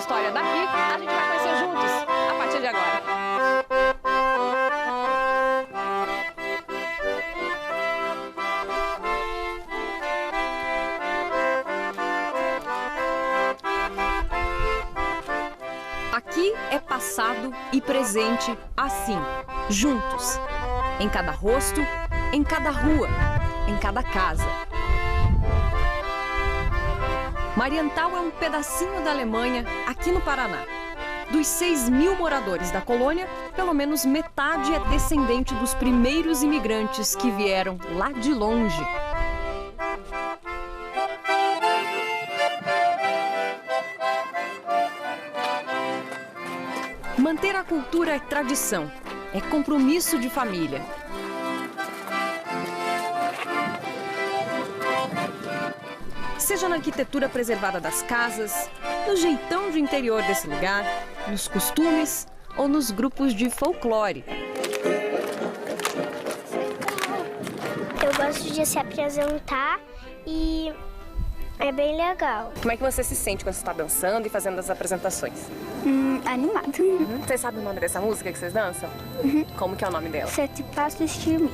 história daqui, a gente vai conhecer juntos, a partir de agora. Aqui é passado e presente assim, juntos. Em cada rosto, em cada rua, em cada casa. Mariental é um pedacinho da Alemanha aqui no Paraná. Dos 6.000 moradores da colônia, pelo menos metade é descendente dos primeiros imigrantes que vieram lá de longe. Manter a cultura é tradição, é compromisso de família. Seja na arquitetura preservada das casas, no jeitão de interior desse lugar, nos costumes ou nos grupos de folclore. Eu gosto de se apresentar e é bem legal. Como é que você se sente quando você está dançando e fazendo as apresentações? Animado. Você sabe o nome dessa música que vocês dançam? Como que é o nome dela? Sete passos de mim.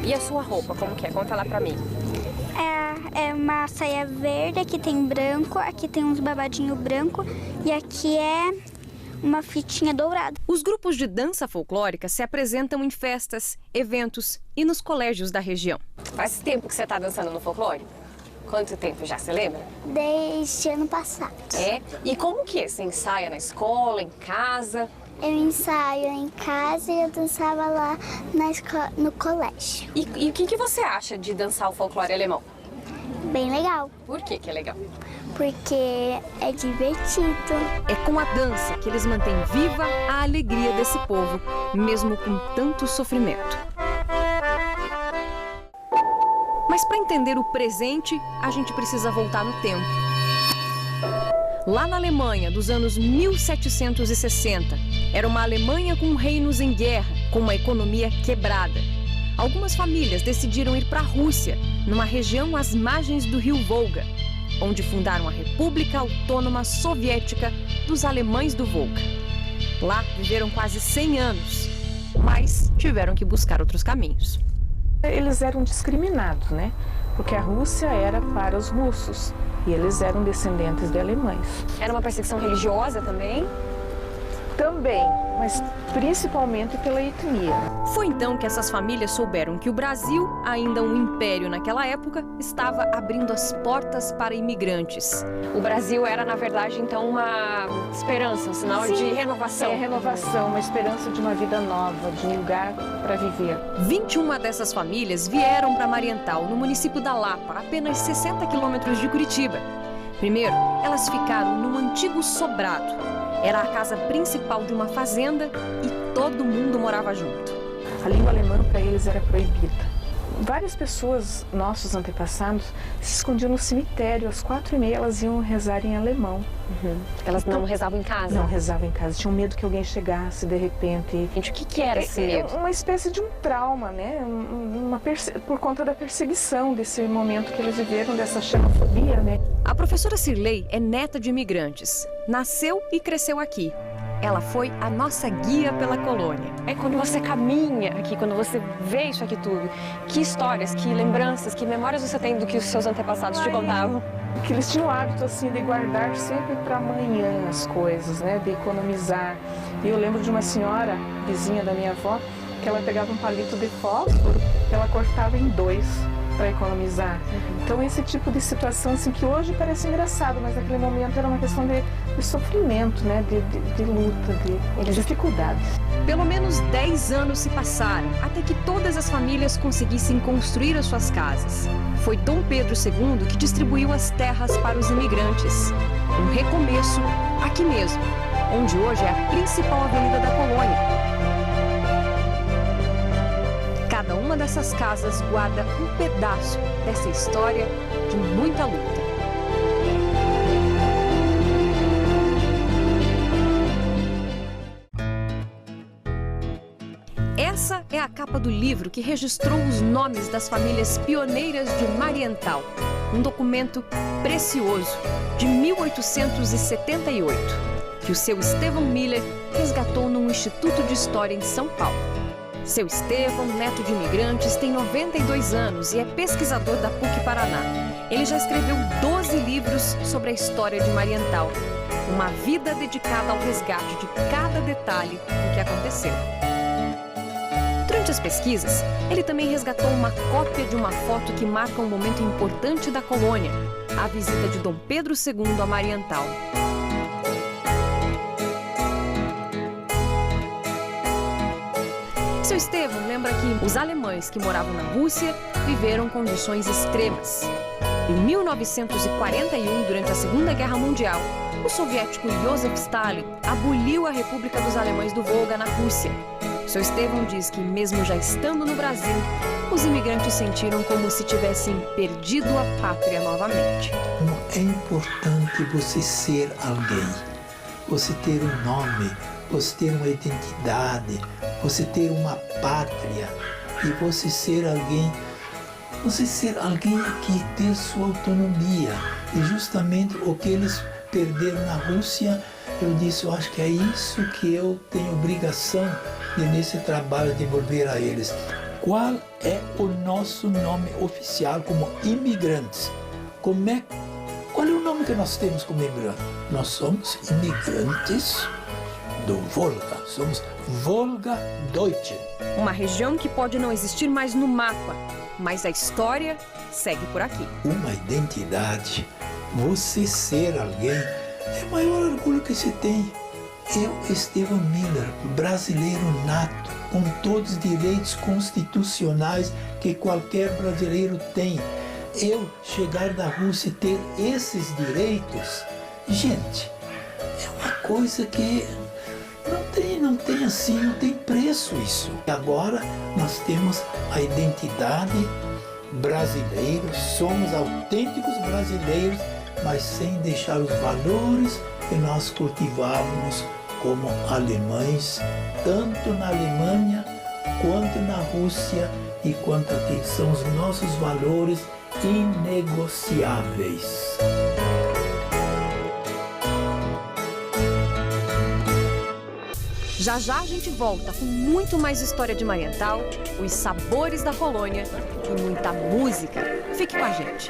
E a sua roupa, como que é? Conta lá pra mim. É uma saia verde, aqui tem branco, aqui tem uns babadinho branco e aqui é uma fitinha dourada. Os grupos de dança folclórica se apresentam em festas, eventos e nos colégios da região. Faz tempo que você está dançando no folclore? Quanto tempo já, você lembra? Desde ano passado. É? E como que é? Você ensaia na escola, em casa? Eu ensaio em casa e eu dançava lá no colégio. E o que você acha de dançar o folclore alemão? Bem legal. Por que é legal? Porque é divertido. É com a dança que eles mantêm viva a alegria desse povo, mesmo com tanto sofrimento. Mas para entender o presente, a gente precisa voltar no tempo. Lá na Alemanha, dos anos 1760, era uma Alemanha com reinos em guerra, com uma economia quebrada. Algumas famílias decidiram ir para a Rússia, numa região às margens do rio Volga, onde fundaram a República Autônoma Soviética dos Alemães do Volga. Lá viveram quase 100 anos, mas tiveram que buscar outros caminhos. Eles eram discriminados, né? Porque a Rússia era para os russos e eles eram descendentes de alemães. Era uma perseguição religiosa também? Também, mas principalmente pela etnia. Foi então que essas famílias souberam que o Brasil, ainda um império naquela época, estava abrindo as portas para imigrantes. O Brasil era, na verdade, então, uma esperança, um sinal de renovação. É, renovação, uma esperança de uma vida nova, de um lugar para viver. 21 dessas famílias vieram para Mariental, no município da Lapa, a apenas 60 quilômetros de Curitiba. Primeiro, elas ficaram num antigo sobrado. Era a casa principal de uma fazenda e todo mundo morava junto. A língua alemã para eles era proibida. Várias pessoas, nossos antepassados, se escondiam no cemitério. Às 4h30 elas iam rezar em alemão. Elas não rezavam em casa? Não rezavam em casa. Tinham medo que alguém chegasse de repente. Gente, o que era esse medo? Uma espécie de um trauma, né? Por conta da perseguição desse momento que eles viveram, dessa xenofobia, né? A professora Cirlei é neta de imigrantes. Nasceu e cresceu aqui. Ela foi a nossa guia pela colônia. É quando você caminha aqui, quando você vê isso aqui tudo, que histórias, que lembranças, que memórias você tem do que os seus antepassados te contavam? Que eles tinham o hábito assim de guardar sempre para amanhã as coisas, né? De economizar. E eu lembro de uma senhora, vizinha da minha avó, que ela pegava um palito de fósforo, ela cortava em 2 para economizar. Então esse tipo de situação assim que hoje parece engraçado, mas naquele momento era uma questão de sofrimento, né? De luta, de dificuldades. Pelo menos 10 anos se passaram até que todas as famílias conseguissem construir as suas casas. Foi Dom Pedro II que distribuiu as terras para os imigrantes. Um recomeço aqui mesmo, onde hoje é a principal avenida da colônia. Cada uma dessas casas guarda um pedaço dessa história de muita luta. Essa é a capa do livro que registrou os nomes das famílias pioneiras de Mariental. um documento precioso de 1878, que o seu Estevão Miller resgatou no Instituto de História em São Paulo. Seu Estevão, neto de imigrantes, tem 92 anos e é pesquisador da PUC-Paraná. Ele já escreveu 12 livros sobre a história de Mariental. Uma vida dedicada ao resgate de cada detalhe do que aconteceu. Durante as pesquisas, ele também resgatou uma cópia de uma foto que marca um momento importante da colônia, a visita de Dom Pedro II a Mariental. Seu Estevão lembra que os alemães que moravam na Rússia viveram condições extremas. Em 1941, durante a Segunda Guerra Mundial, o soviético Joseph Stalin aboliu a República dos Alemães do Volga na Rússia. Seu Estevão diz que, mesmo já estando no Brasil, os imigrantes sentiram como se tivessem perdido a pátria novamente. Como é importante você ser alguém, você ter um nome, você ter uma identidade, você ter uma pátria e você ser alguém que tem sua autonomia. E justamente o que eles perderam na Rússia, eu disse, eu acho que é isso que eu tenho obrigação de, nesse trabalho, devolver a eles. Qual é o nosso nome oficial como imigrantes? Qual é o nome que nós temos como imigrantes? Nós somos imigrantes do Volga, somos Volga-Deutsche. Uma região que pode não existir mais no mapa, mas a história segue por aqui. Uma identidade, você ser alguém, é o maior orgulho que se tem. Eu, Estevão Miller, brasileiro nato, com todos os direitos constitucionais que qualquer brasileiro tem. Eu chegar da Rússia e ter esses direitos, gente, é uma coisa que não tem preço isso. Agora nós temos a identidade brasileira, somos autênticos brasileiros, mas sem deixar os valores que nós cultivávamos como alemães, tanto na Alemanha quanto na Rússia, e quanto aqui são os nossos valores inegociáveis. Já já a gente volta com muito mais história de Mariental, os sabores da colônia e muita música. Fique com a gente.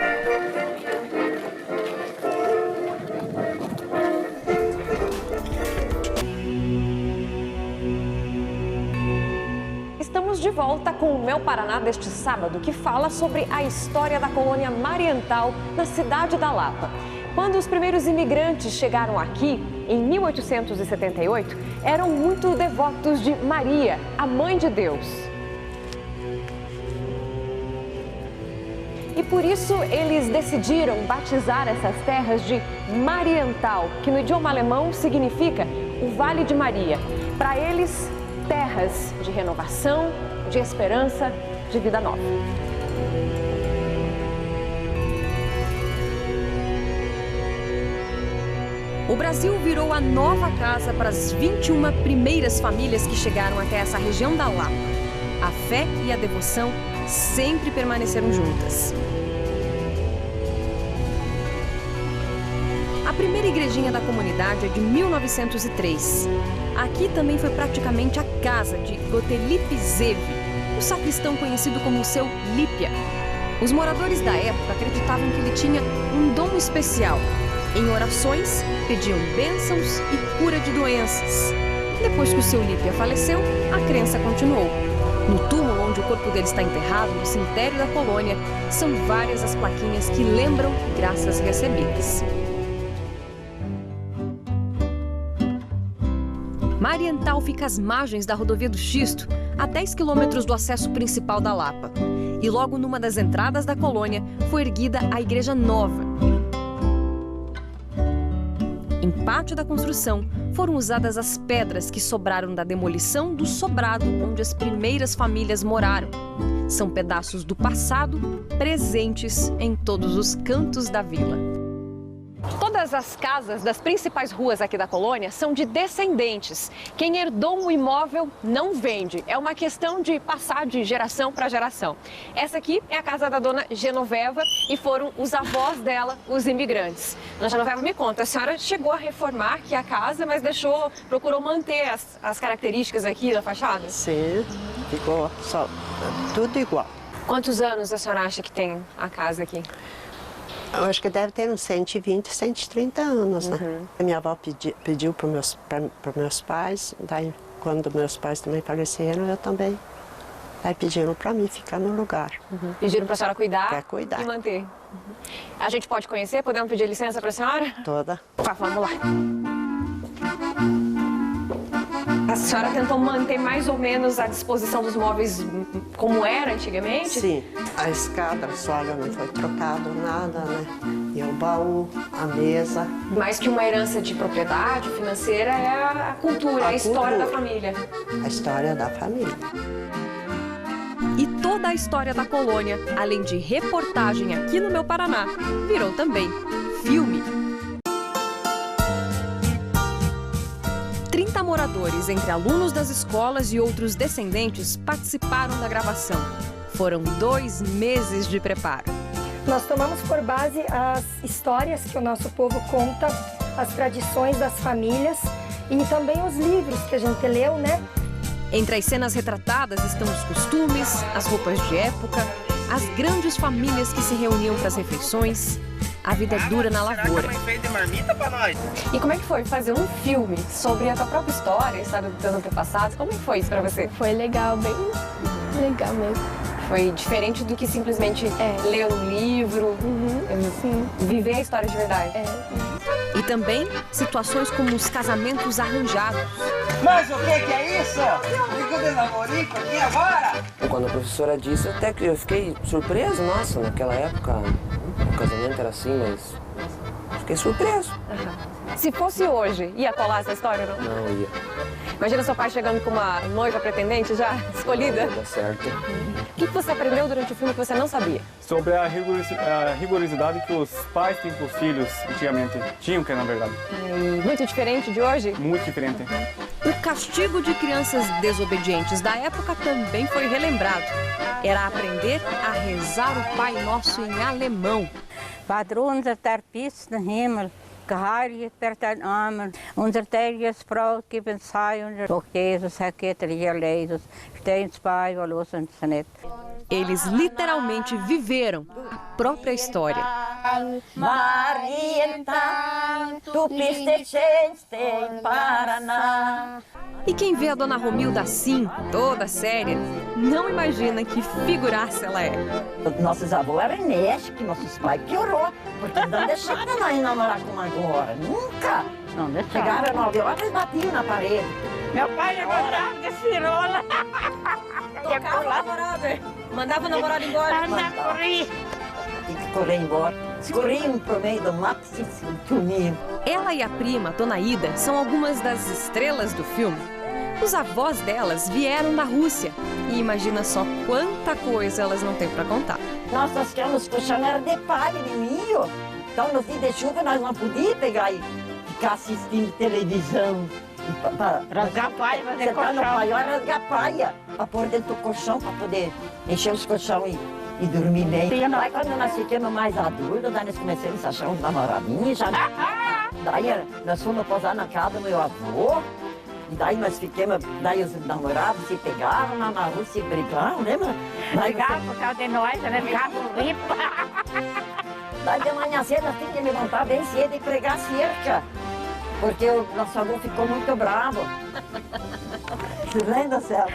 Estamos de volta com o Meu Paraná deste sábado, que fala sobre a história da colônia Mariental na cidade da Lapa. Quando os primeiros imigrantes chegaram aqui, em 1878, eram muito devotos de Maria, a Mãe de Deus. E por isso eles decidiram batizar essas terras de Mariental, que no idioma alemão significa o Vale de Maria. Para eles, terras de renovação, de esperança, de vida nova. O Brasil virou a nova casa para as 21 primeiras famílias que chegaram até essa região da Lapa. A fé e a devoção sempre permaneceram juntas. A primeira igrejinha da comunidade é de 1903. Aqui também foi praticamente a casa de Gottlieb Zev, um sacristão conhecido como o seu Lípia. Os moradores da época acreditavam que ele tinha um dom especial. Em orações, pediam bênçãos e cura de doenças. Depois que o seu Lípia faleceu, a crença continuou. No túmulo onde o corpo dele está enterrado, no cemitério da colônia, são várias as plaquinhas que lembram graças recebidas. Mariental fica às margens da rodovia do Xisto, a 10 quilômetros do acesso principal da Lapa. E logo numa das entradas da colônia foi erguida a Igreja Nova. Em parte da construção, foram usadas as pedras que sobraram da demolição do sobrado onde as primeiras famílias moraram. São pedaços do passado presentes em todos os cantos da vila. Toda Todas as casas das principais ruas aqui da colônia são de descendentes. Quem herdou um imóvel não vende. É uma questão de passar de geração para geração. Essa aqui é a casa da dona Genoveva e foram os avós dela, os imigrantes. Dona Genoveva, me conta, a senhora chegou a reformar aqui a casa, mas procurou manter as características aqui da fachada? Sim, ficou só tudo igual. Quantos anos a senhora acha que tem a casa aqui? Eu acho que deve ter uns 120, 130 anos, né? A minha avó pediu para meus pais, daí quando meus pais também faleceram, eu também. Aí pediram para mim ficar no lugar. Pediram para a senhora cuidar, pra cuidar e manter. A gente pode conhecer? Podemos pedir licença para a senhora? Toda. Vamos lá. A senhora tentou manter mais ou menos a disposição dos móveis como era antigamente? Sim. A escada, a soalha não foi trocado, nada, né? E o baú, a mesa. Mais que uma herança de propriedade financeira é a cultura, a história da família. A história da família. E toda a história da colônia, além de reportagem aqui no Meu Paraná, virou também filme. 30 moradores, entre alunos das escolas e outros descendentes, participaram da gravação. Foram 2 meses de preparo. Nós tomamos por base as histórias que o nosso povo conta, as tradições das famílias e também os livros que a gente leu, né? Entre as cenas retratadas estão os costumes, as roupas de época, as grandes famílias que se reuniam para as refeições, a vida dura na lavoura. E como é que foi fazer um filme sobre a tua própria história, a história dos teus antepassados? Como é que foi isso para você? Foi legal, bem legal mesmo. Foi diferente do que simplesmente ler um livro, viver a história de verdade. E também situações como os casamentos arranjados. Mas o que é isso? Ficou de namorico aqui agora? Quando a professora disse, até que eu fiquei surpreso, nossa, naquela época o casamento era assim, mas fiquei surpreso. Se fosse hoje, ia colar essa história, não? Não ia. Imagina seu pai chegando com uma noiva pretendente já escolhida. Não ia dar certo. O que você aprendeu durante o filme que você não sabia? Sobre a rigorosidade que os pais têm com os filhos antigamente. Tinham que, na verdade. Muito diferente de hoje? Muito diferente. O castigo de crianças desobedientes da época também foi relembrado. Era aprender a rezar o Pai Nosso em alemão. Unser der bist im Himmel, geheiligt wird dein Name, unser tägliches Brot gib uns heute, durch Jesus, Herr Kirche, Jesus, steh uns bei, wo los uns nicht. Eles literalmente viveram a própria história. Marienta, tu bist die schönste im Paraná. E quem vê a dona Romilda assim, toda séria, não imagina que figuraça ela é. Nossos avós eram enérgicos, nossos pais piorou, porque não deixaram nós namorar como agora, nunca. Não deixaram. Chegaram 9 horas e batiam na parede. Meu pai levantava de cirola. Tocava o namorado, mandava o namorado embora. Tinha que correr embora. Escorriam por meio do mato e se sumiam. Ela e a prima, Dona Ida, são algumas das estrelas do filme. Os avós delas vieram da Rússia. E imagina só quanta coisa elas não têm para contar. Nossas camas colchão eram de palha, de milho. Então, nos dias de chuva, nós não podíamos pegar e ficar assistindo televisão. Rasgar paia, fazer colchão. No paiol, rasgar paia, para pôr dentro do colchão, para poder encher os colchão e dormir bem. Daí, quando nós ficamos mais adultos, daí nós começamos a achar uns namoradinhos. Daí, nós fomos posar na casa do meu avô. E daí nós ficamos, daí os namorados se pegavam lá na Rússia e brigavam, lembra? Brigavam por causa de nós, né? Brigavam ripa. Daí de manhã cedo nós tínhamos que levantar bem cedo e pregar cerca. Porque o nosso avô ficou muito bravo. Lembra, Céu?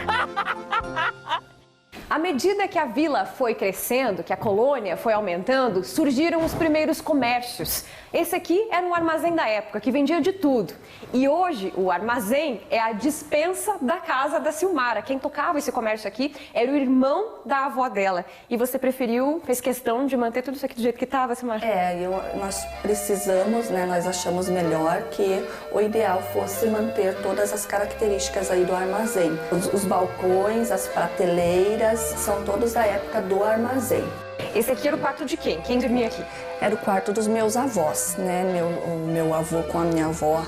À medida que a vila foi crescendo, que a colônia foi aumentando, surgiram os primeiros comércios. Esse aqui era um armazém da época, que vendia de tudo. E hoje, o armazém é a despensa da casa da Silmara. Quem tocava esse comércio aqui era o irmão da avó dela. E você fez questão de manter tudo isso aqui do jeito que estava, Silmara? Nós precisamos, né, nós achamos melhor que o ideal fosse manter todas as características aí do armazém. Os balcões, as prateleiras, são todos da época do armazém. Esse aqui era o quarto de quem? Quem dormia aqui? Era o quarto dos meus avós, né? O meu avô com a minha avó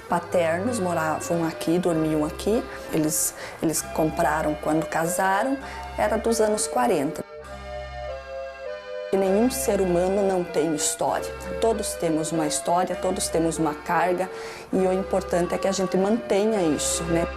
paternos moravam aqui, dormiam aqui. Eles compraram quando casaram, era dos anos 40. E nenhum ser humano não tem história. Todos temos uma história, todos temos uma carga e o importante é que a gente mantenha isso, né?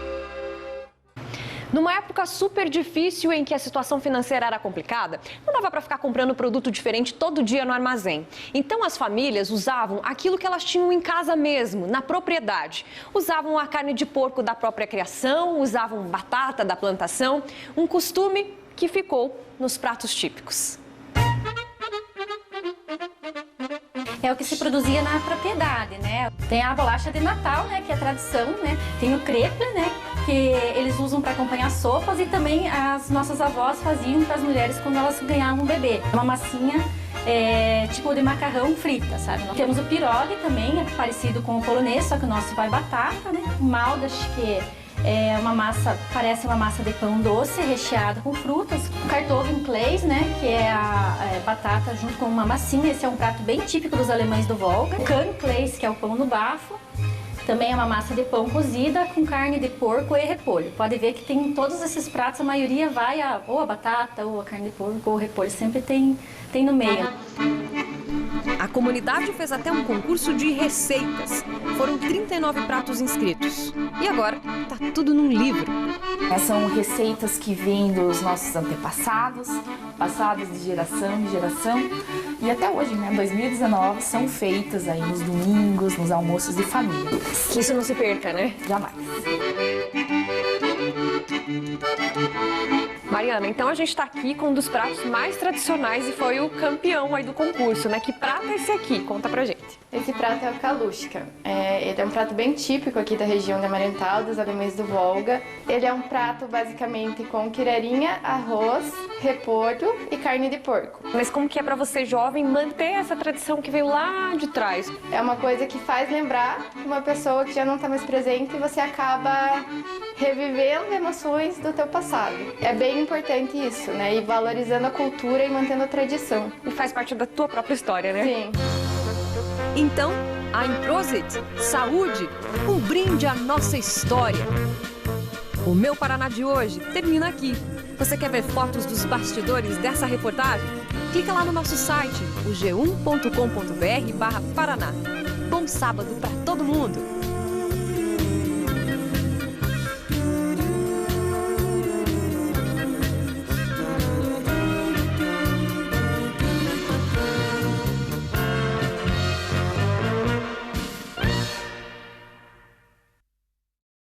Numa época super difícil em que a situação financeira era complicada, não dava para ficar comprando produto diferente todo dia no armazém. Então as famílias usavam aquilo que elas tinham em casa mesmo, na propriedade. Usavam a carne de porco da própria criação, usavam batata da plantação, um costume que ficou nos pratos típicos. É o que se produzia na propriedade, né? Tem a bolacha de Natal, né, que é a tradição, né? Tem o crepe, né, que eles usam para acompanhar sopas e também as nossas avós faziam para as mulheres quando elas ganhavam um bebê. Uma massinha tipo de macarrão frita, sabe? Temos o pirogue também, é parecido com o polonês, só que o nosso vai batata, né? Maldas, que é uma massa, parece uma massa de pão doce, recheada com frutas. O Kartoffelkleis, né, que é a batata junto com uma massinha. Esse é um prato bem típico dos alemães do Volga. O Kahnkleis, que é o pão no bafo. Também é uma massa de pão cozida com carne de porco e repolho. Pode ver que tem em todos esses pratos, a maioria vai ou a batata, ou a carne de porco, ou o repolho. Sempre tem no meio. A comunidade fez até um concurso de receitas. Foram 39 pratos inscritos. E agora tá tudo num livro. São receitas que vêm dos nossos antepassados, passadas de geração em geração. E até hoje, né, 2019, são feitas aí nos domingos, nos almoços de família. Que isso não se perca, né? Jamais. Mariana, então a gente está aqui com um dos pratos mais tradicionais e foi o campeão aí do concurso, né? Que prato é esse aqui? Conta pra gente. Esse prato é o kalushka. Ele é um prato bem típico aqui da região de Amarantau, dos alemães do Volga. Ele é um prato basicamente com quirarinha, arroz, repolho e carne de porco. Mas como que é pra você, jovem, manter essa tradição que veio lá de trás? É uma coisa que faz lembrar uma pessoa que já não está mais presente e você acaba revivendo emoções do teu passado. É bem importante isso, né? E valorizando a cultura e mantendo a tradição. E faz parte da tua própria história, né? Sim. Então, ein Prosit, saúde, um brinde à nossa história. O Meu Paraná de hoje termina aqui. Você quer ver fotos dos bastidores dessa reportagem? Clica lá no nosso site, o g1.com.br/Paraná. Bom sábado para todo mundo!